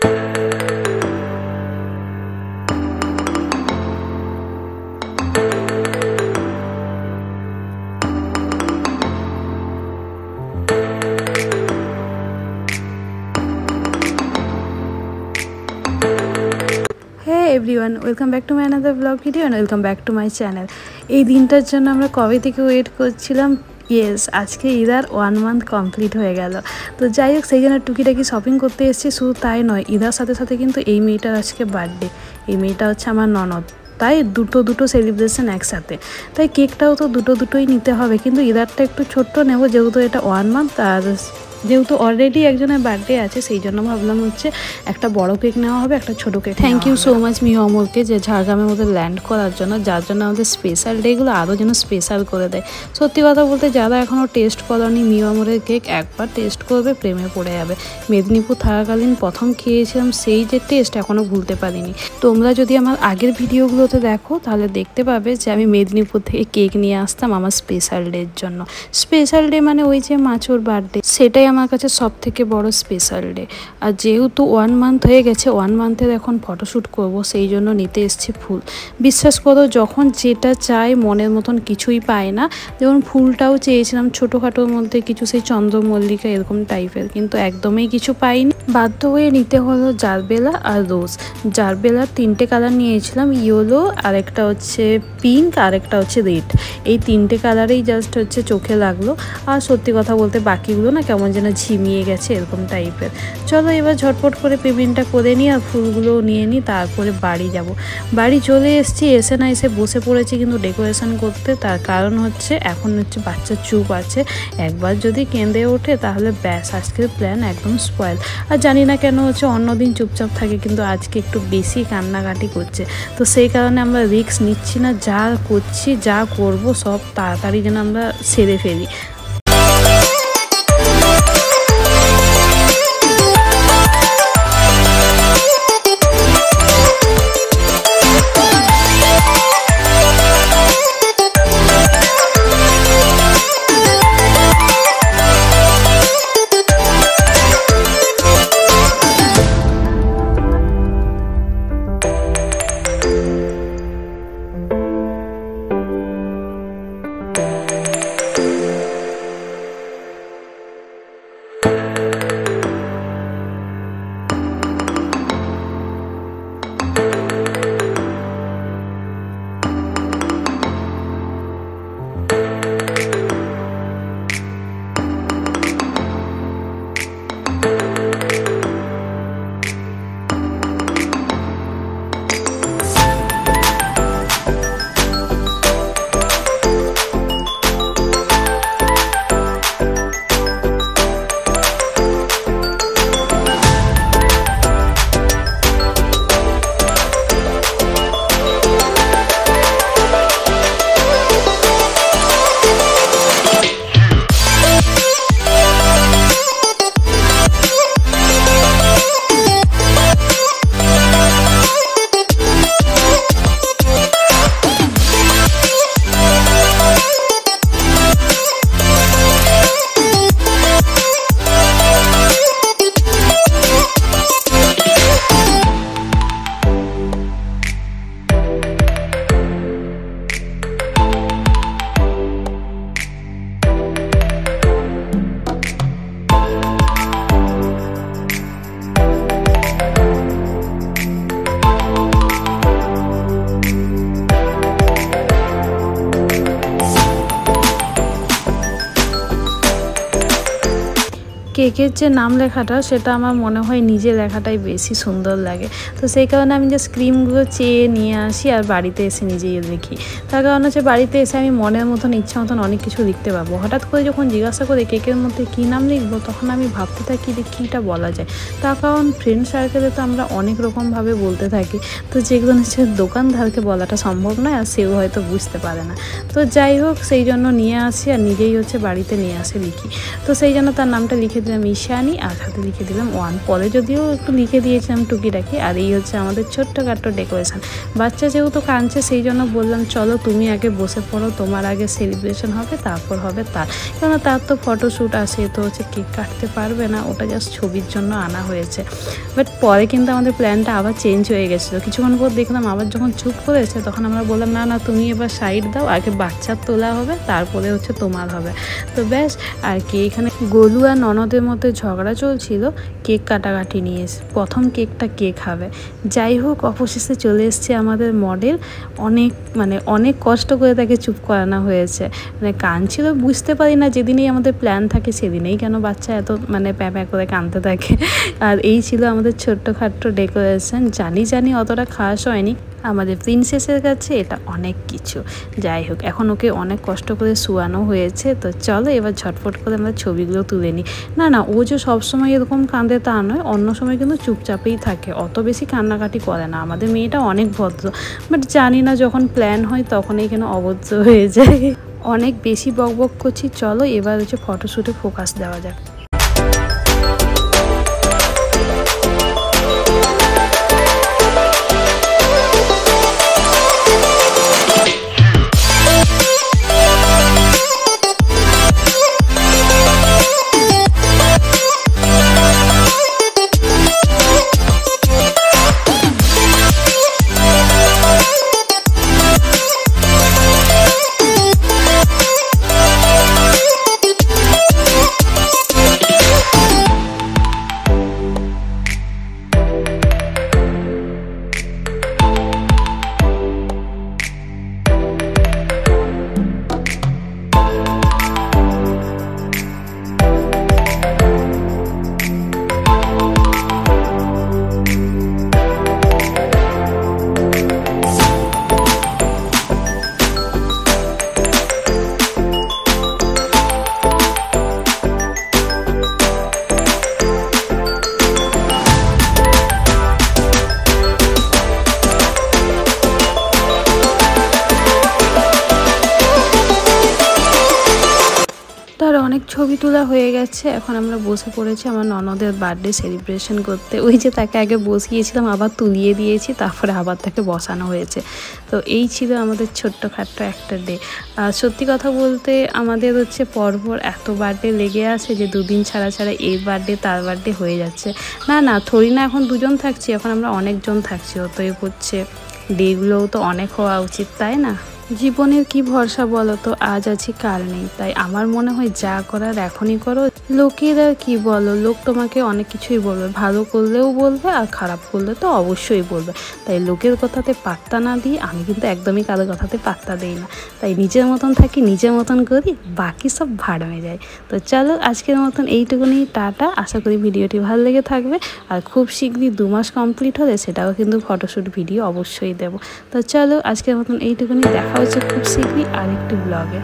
Everyone welcome back to my another vlog video and welcome back to my channel. এই দিনটার জন্য আমরা কবে থেকে ওয়েট করছিলাম। ইয়েস, আজকে ইদার 1 মান্থ কমপ্লিট হয়ে গেল। তো যাই হোক, সেই জন্য টুকিটাকি শপিং করতে এসেছি। শুধু তাই নয়, ইদার সাথে সাথে কিন্তু এই মেয়েটার আজকে বার্থডে। এই মেয়েটা হচ্ছে আমার ননদ, তাই দুটো সেলিব্রেশন একসাথে। তাই কেকটাও তো দুটোই নিতে হবে, কিন্তু ইদারটা একটু ছোট্ট নেব যেহেতু এটা 1 মান্থ। আর যেহেতু অলরেডি একজনের বার্থডে আছে, সেই জন্য ভাবলাম হচ্ছে একটা বড় কেক নেওয়া হবে, একটা ছোটো cake. Thank you so much Mihi অমরকে, যে ঝাড়গ্রামের মধ্যে ল্যান্ড করার জন্য, যার জন্য আমাদের স্পেশাল ডেগুলো আরও যেন স্পেশাল করে দেয়। সত্যি কথা বলতে, যারা এখনও টেস্ট করেনি মিহি অমরের কেক, একবার টেস্ট করবে, প্রেমে পড়ে যাবে। মেদিনীপুর থাকাকালীন প্রথম খেয়েছিলাম, সেই যে টেস্ট এখনও ভুলতে পারিনি। তোমরা যদি আমার আগের ভিডিওগুলোতে দেখো তাহলে দেখতে পাবে যে আমি মেদিনীপুর থেকে কেক নিয়ে আসতাম আমার স্পেশাল ডের জন্য। স্পেশাল ডে মানে ওই যে মাছুর বার্থডে, সেটাই আমার কাছে সব থেকে বড় স্পেশাল ডে। আর যেহেতু 1 মান্থ হয়ে গেছে, 1 মান্থের এখন ফটোশ্যুট করব, সেই জন্য নিতে এসেছি ফুল। বিশ্বাস করো, যখন যেটা চাই মনের মতন কিছুই পায় না। যেমন ফুলটাও চেয়েছিলাম ছোটোখাটোর মধ্যে কিছু, সেই চন্দ্রমল্লিকা এরকম টাইপের, কিন্তু একদমই কিছু পাইনি। বাধ্য হয়ে নিতে হলো জারবেলা আর রোজ। জারবেলার 3টে কালার নিয়েছিলাম, ইয়েলো, আরেকটা হচ্ছে পিঙ্ক, আরেকটা হচ্ছে রেড। এই 3টে কালারেই জাস্ট হচ্ছে চোখে লাগলো। আর সত্যি কথা বলতে বাকিগুলো না কেমন যেন ঝিমিয়ে গেছে এরকম টাইপের। চলো এবার ঝটপট করে পেমেন্টটা করে নিই আর ফুলগুলোও নিয়ে নিই, তারপরে বাড়ি যাব। বাড়ি চলে এসেছি, এসে না এসে বসে পড়েছি কিন্তু ডেকোরেশন করতে। তার কারণ হচ্ছে এখন হচ্ছে বাচ্চা চুপ আছে, একবার যদি কেঁদে ওঠে তাহলে ব্যাস, আজকের প্ল্যান একদম স্পয়েল। আর জানি না কেন হচ্ছে অন্যদিন চুপচাপ থাকে, কিন্তু আজকে একটু বেশি কান্নাকাটি করছে। তো সেই কারণে আমরা রিস্ক নিচ্ছি না, যা করছি যা করব সব তাড়াতাড়ি যেন আমরা সেরে ফেলি। কেকের যে নাম লেখাটা, সেটা আমার মনে হয় নিজে লেখাটাই বেশি সুন্দর লাগে। তো সেই কারণে আমি জাস্ট ক্রিমগুলো চেয়ে নিয়ে আসি আর বাড়িতে এসে নিজেই লিখি। তার কারণ হচ্ছে বাড়িতে এসে আমি মনের মতন ইচ্ছা মতন অনেক কিছু লিখতে পারবো। হঠাৎ করে যখন জিজ্ঞাসা করে কেকের মধ্যে কী নাম লিখবো, তখন আমি ভাবতে থাকি যে কীটা বলা যায়। তার কারণ ফ্রেন্ড সার্কেলে তো আমরা অনেক রকমভাবে বলতে থাকি, তো যেগুলো হচ্ছে দোকানদারকে বলাটা সম্ভব নয়, আর সেও হয়তো বুঝতে পারে না। তো যাই হোক, সেই জন্য নিয়ে আসি আর নিজেই হচ্ছে বাড়িতে নিয়ে আসে লিখি। তো সেই জন্য তার নামটা লিখে দিলাম দিলাম ঈশানী আর সাথে লিখে দিলাম 1। পরে যদিও একটু লিখে দিয়েছিলাম টুকিটাকি। আর এই হচ্ছে আমাদের ছোট্টখাট্টো ডেকোরেশন। বাচ্চা যেহেতু কাঁদছে সেই জন্য বললাম চলো তুমি আগে বসে পড়ো, তোমার আগে সেলিব্রেশন হবে তারপর হবে তার, কেননা তার তো ফটোশ্যুট আছে, তো হচ্ছে কেক কাটতে পারবে না, ওটা জাস্ট ছবির জন্য আনা হয়েছে। বাট পরে কিন্তু আমাদের প্ল্যানটা আবার চেঞ্জ হয়ে গেছিলো। কিছুক্ষণ পর দেখলাম আবার যখন চুপ করেছে তখন আমরা বললাম না না তুমি এবার সাইড দাও, আগে বাচ্চার তোলা হবে তারপরে হচ্ছে তোমার হবে। তো ব্যাস আর কি, এখানে গোলু আর ননদের মধ্যে ঝগড়া চলছিল কেক কাটাকাটি নিয়ে, প্রথম কেকটা কে খাবে। যাই হোক অবশেষে চলে এসছে আমাদের মডেল। অনেক কষ্ট করে তাকে চুপ করানো হয়েছে, কাঁদছিল বুঝতে পারি না, যেদিনেই আমাদের প্ল্যান থাকে সেদিনেই কেন বাচ্চা এত প্যাঁ করে কাঁদতে থাকে। আর এই ছিল আমাদের ছোট্টখাট্টো ডেকোরেশন। জানি অতটা খাস হয়নি, আমাদের প্রিন্সেসের কাছে এটা অনেক কিছু। যাই হোক এখন ওকে অনেক কষ্ট করে শুয়ানো হয়েছে। তো চলো এবার ঝটফট করে আমরা ছবিগুলো তুলে নিই। না ও যে সবসময় এরকম কাঁদে তা নয়, অন্য সময় কিন্তু চুপচাপেই থাকে, অত বেশি কান্নাকাটি করে না। আমাদের মেয়েটা অনেক ভদ্র, বাট জানি না যখন প্ল্যান হয় তখনই কেন অভদ্র হয়ে যায়। অনেক বেশি বকবক করছি, চলো এবার হচ্ছে ফটোশ্যুটে ফোকাস দেওয়া যাক। তার অনেক ছবি তোলা হয়ে গেছে, এখন আমরা বসে পড়েছি আমার ননদের বার্থডে সেলিব্রেশন করতে। ওই যে তাকে আগে বসিয়েছিলাম আবার তুলিয়ে দিয়েছি, তারপরে আবার তাকে বসানো হয়েছে। তো এই ছিল আমাদের ছোট্টখাট্ট একটা ডে। সত্যি কথা বলতে আমাদের হচ্ছে পরপর এত বার্থডে লেগে আছে যে দুদিন ছাড়া এই বার্থডে তার বার্থডে হয়ে যাচ্ছে। না থোড়ি না এখন দুজন থাকছি, এখন আমরা অনেকজন থাকছি, অতএব হচ্ছে ডেগুলোও তো অনেক হওয়া উচিত, তাই না? জীবনের কি ভরসা বলো তো, আজ আছি কাল নেই। তাই আমার মনে হয় যা করার এখনই করো। লোকেরা কি বলো, লোক তোমাকে অনেক কিছুই বলবে, ভালো করলেও বলবে আর খারাপ করলে তো অবশ্যই বলবে। তাই লোকের কথাতে পাত্তা না দিই, আমি কিন্তু একদমই কারোর কথাতে পাত্তা দিই না। তাই নিজের মতন থাকি, নিজের মতন করি, বাকি সব ভাড় হয়ে যায়। তো চলো আজকের মতন এইটুকুনি, টাটা। আশা করি ভিডিওটি ভালো লেগে থাকবে। আর খুব শীঘ্রই 2 মাস কমপ্লিট হলে সেটাও কিন্তু ফটোশ্যুট ভিডিও অবশ্যই দেবো। তো চলো আজকের মতন এইটুকুনি, দেখা হচ্ছে খুব শীঘ্রই আরেকটি ব্লগে।